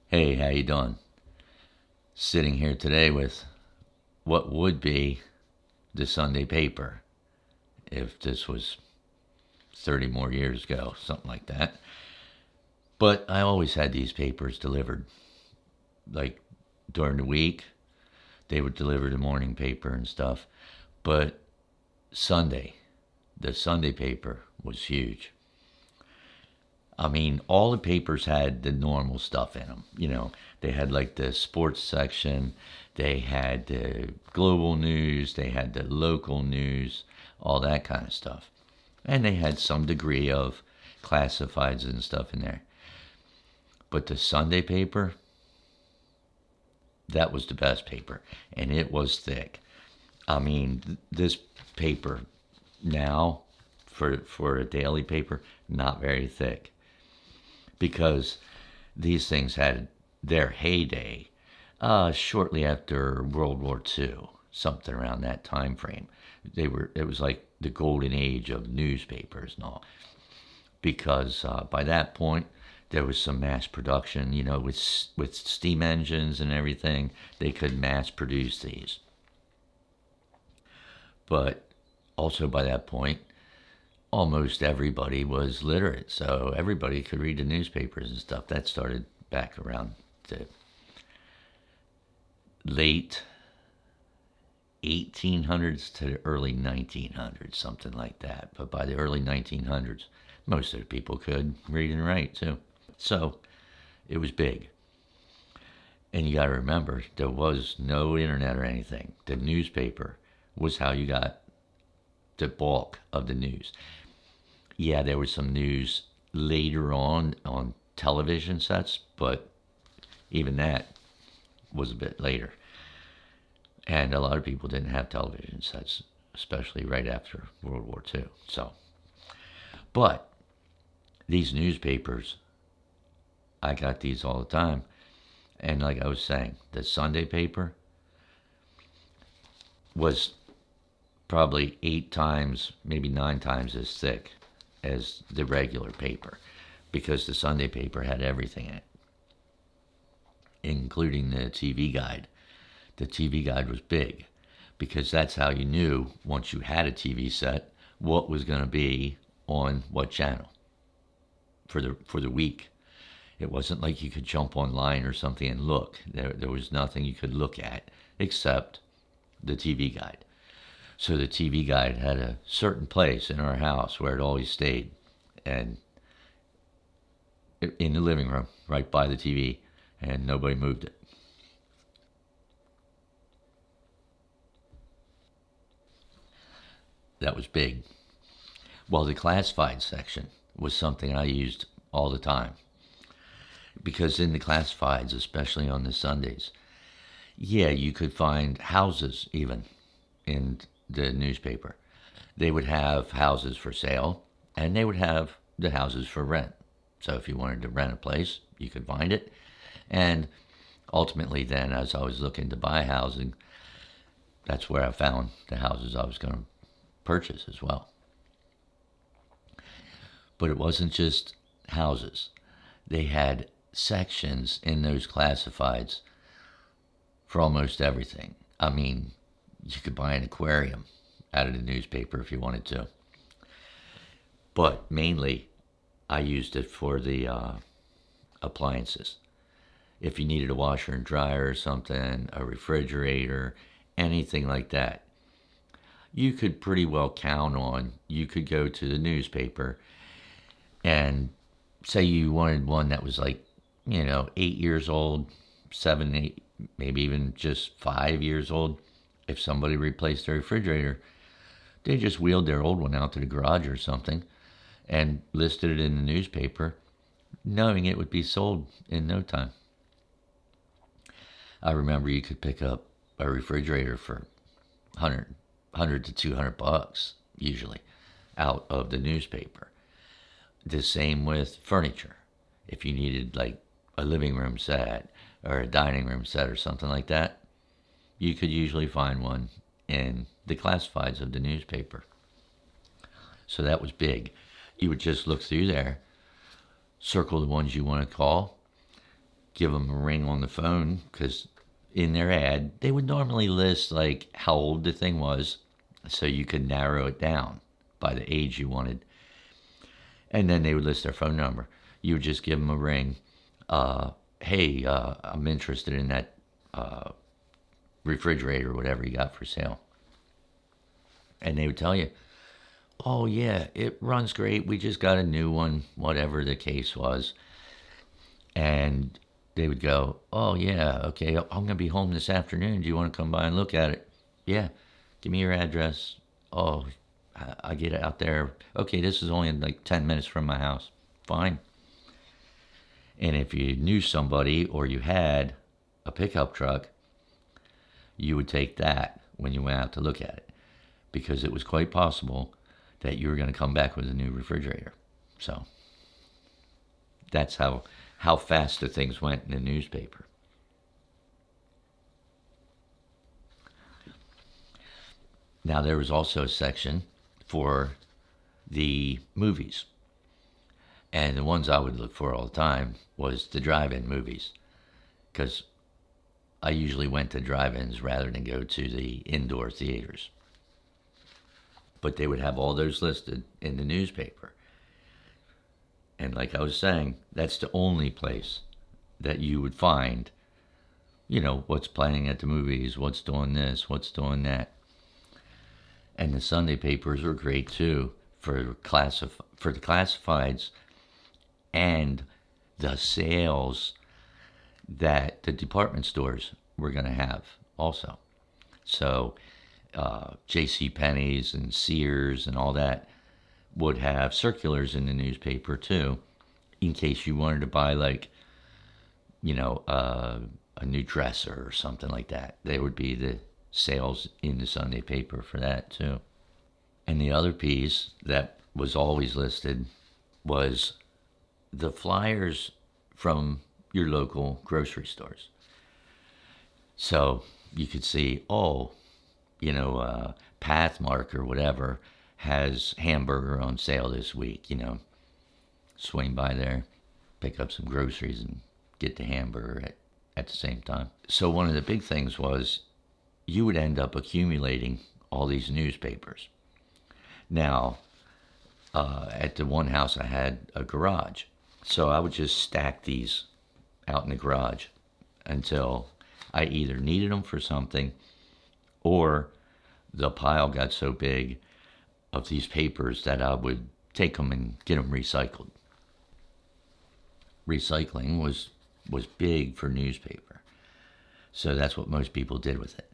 Hey, how you doing? Sitting here today with what would be the Sunday paper if this was 30 more years ago, something like that. But I always had these papers delivered. Like during the week, they would deliver the morning paper and stuff. But Sunday, the Sunday paper was huge. I mean, all the papers had the normal stuff in them. They had like the sports section, they had the global news, they had the local news, all that kind of stuff. And they had some degree of classifieds and stuff in there. But the Sunday paper, that was the best paper. And it was thick. I mean, this paper now, for a daily paper, not very thick. Because these things had their heyday shortly after World War II, something around that time frame. It was like the golden age of newspapers and all, because by that point there was some mass production. With steam engines and everything, they could mass produce these. But also by that point, almost everybody was literate, so everybody could read the newspapers and stuff. That started back around the late 1800s to the early 1900s, something like that. But by the early 1900s, most of the people could read and write too. So it was big. And you got to remember, there was no internet or anything. The newspaper was how you got the bulk of the news. Yeah, there was some news later on television sets, but even that was a bit later. And a lot of people didn't have television sets, especially right after World War II. But these newspapers, I got these all the time. And like I was saying, the Sunday paper was probably 8 times, maybe 9 times as thick as the regular paper, because the Sunday paper had everything in it, including the TV guide. The TV guide was big, because that's how you knew, once you had a TV set, what was going to be on what channel for the week. It wasn't like you could jump online or something and look. There was nothing you could look at except the TV guide. So the TV guide had a certain place in our house where it always stayed, and in the living room, right by the TV, and nobody moved it. That was big. Well, the classified section was something I used all the time, because in the classifieds, especially on the Sundays, yeah, you could find houses even in the newspaper. They would have houses for sale, and they would have the houses for rent. So if you wanted to rent a place, you could find it. And ultimately then, as I was looking to buy housing, that's where I found the houses I was going to purchase as well. But it wasn't just houses. They had sections in those classifieds for almost everything. I mean, you could buy an aquarium out of the newspaper if you wanted to. But mainly, I used it for the appliances. If you needed a washer and dryer or something, a refrigerator, anything like that, you could pretty well count on, you could go to the newspaper and say you wanted one that was like, 8 years old, 7, 8, maybe even just 5 years old. If somebody replaced their refrigerator, they just wheeled their old one out to the garage or something and listed it in the newspaper, knowing it would be sold in no time. I remember you could pick up a refrigerator for 100 to 200 bucks usually out of the newspaper. The same with furniture. If you needed like a living room set or a dining room set or something like that, you could usually find one in the classifieds of the newspaper. So that was big. You would just look through there, circle the ones you want to call, give them a ring on the phone, because in their ad, they would normally list like how old the thing was, so you could narrow it down by the age you wanted. And then they would list their phone number. You would just give them a ring. Hey, I'm interested in that refrigerator or whatever you got for sale. And they would tell you, oh, yeah, it runs great. We just got a new one, whatever the case was. And they would go, oh, yeah, okay, I'm going to be home this afternoon. Do you want to come by and look at it? Yeah, give me your address. Oh, I get out there. Okay, this is only like 10 minutes from my house. Fine. And if you knew somebody or you had a pickup truck, you would take that when you went out to look at it, because it was quite possible that you were going to come back with a new refrigerator. So that's how fast the things went in the newspaper. Now, there was also a section for the movies. And the ones I would look for all the time was the drive-in movies, because I usually went to drive-ins rather than go to the indoor theaters. But they would have all those listed in the newspaper. And like I was saying, that's the only place that you would find, what's playing at the movies, what's doing this, what's doing that. And the Sunday papers were great too for the classifieds and the sales that the department stores were going to have also. So J.C. Penney's and Sears and all that would have circulars in the newspaper too, in case you wanted to buy like, a new dresser or something like that. There would be the sales in the Sunday paper for that too. And the other piece that was always listed was the flyers from your local grocery stores. So you could see, Pathmark or whatever has hamburger on sale this week, swing by there, pick up some groceries and get the hamburger at the same time. So one of the big things was you would end up accumulating all these newspapers. Now, at the one house I had a garage, so I would just stack these out in the garage until I either needed them for something or the pile got so big of these papers that I would take them and get them recycled. Recycling was big for newspaper, so that's what most people did with it.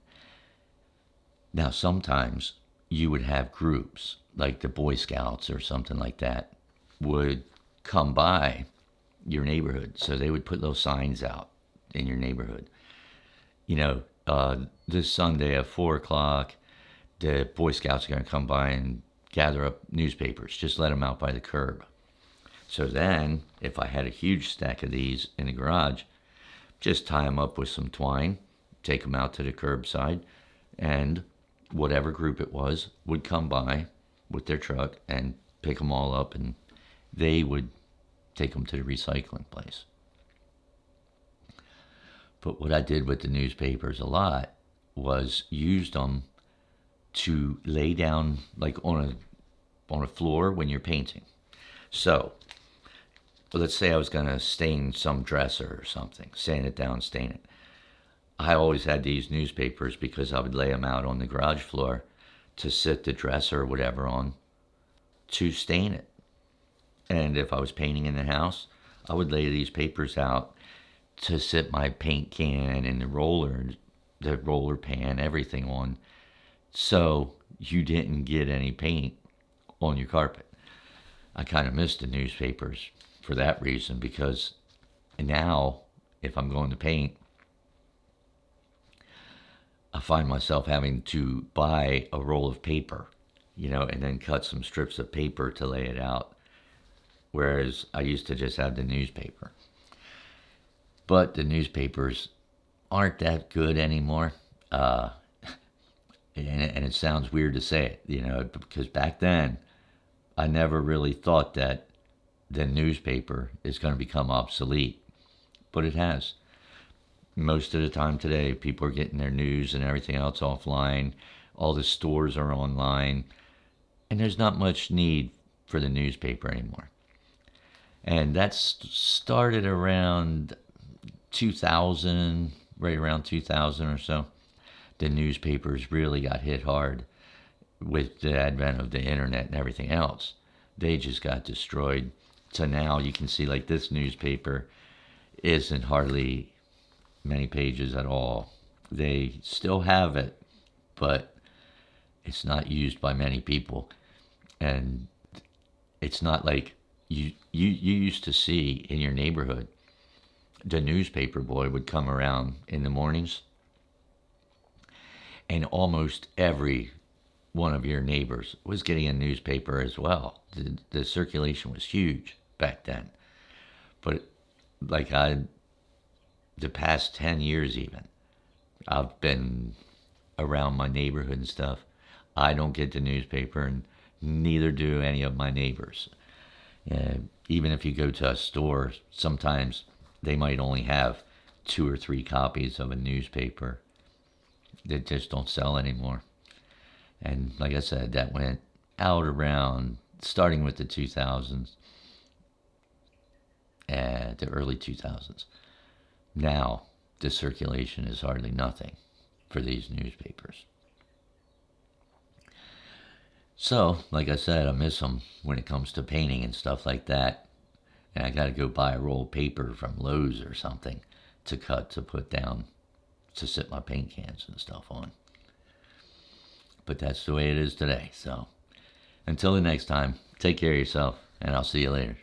Now, sometimes you would have groups, like the Boy Scouts or something like that, would come by your neighborhood. So they would put little signs out in your neighborhood. This Sunday at 4 o'clock, the Boy Scouts are going to come by and gather up newspapers. Just let them out by the curb. So then, if I had a huge stack of these in the garage, just tie them up with some twine, take them out to the curbside, and whatever group it was would come by with their truck and pick them all up, and they would take them to the recycling place. But what I did with the newspapers a lot was used them to lay down like on a floor when you're painting. So let's say I was going to stain some dresser or something, sand it down, stain it. I always had these newspapers because I would lay them out on the garage floor to sit the dresser or whatever on to stain it. And if I was painting in the house, I would lay these papers out to sit my paint can and the roller pan, everything on, so you didn't get any paint on your carpet. I kind of missed the newspapers for that reason, because now if I'm going to paint, I find myself having to buy a roll of paper, and then cut some strips of paper to lay it out. Whereas I used to just have the newspaper. But the newspapers aren't that good anymore. And it sounds weird to say it, because back then I never really thought that the newspaper is going to become obsolete. but it has. Most of the time today, people are getting their news and everything else offline. All the stores are online, and there's not much need for the newspaper anymore. And that's started around 2000, right around 2000 or so. The newspapers really got hit hard with the advent of the internet and everything else. They just got destroyed. So now you can see, like, this newspaper isn't hardly many pages at all. They still have it, but it's not used by many people. And it's not like you used to see in your neighborhood. The newspaper boy would come around in the mornings, and almost every one of your neighbors was getting a newspaper as well. The circulation was huge back then. But like the past 10 years even, I've been around my neighborhood and stuff. I don't get the newspaper, and neither do any of my neighbors. Even if you go to a store, sometimes they might only have 2 or 3 copies of a newspaper. They just don't sell anymore. And like I said, that went out around, starting with the 2000s, the early 2000s. Now, the circulation is hardly nothing for these newspapers. So, like I said, I miss them when it comes to painting and stuff like that. And I got to go buy a roll of paper from Lowe's or something to cut, to put down, to sit my paint cans and stuff on. But that's the way it is today. So, until the next time, take care of yourself, and I'll see you later.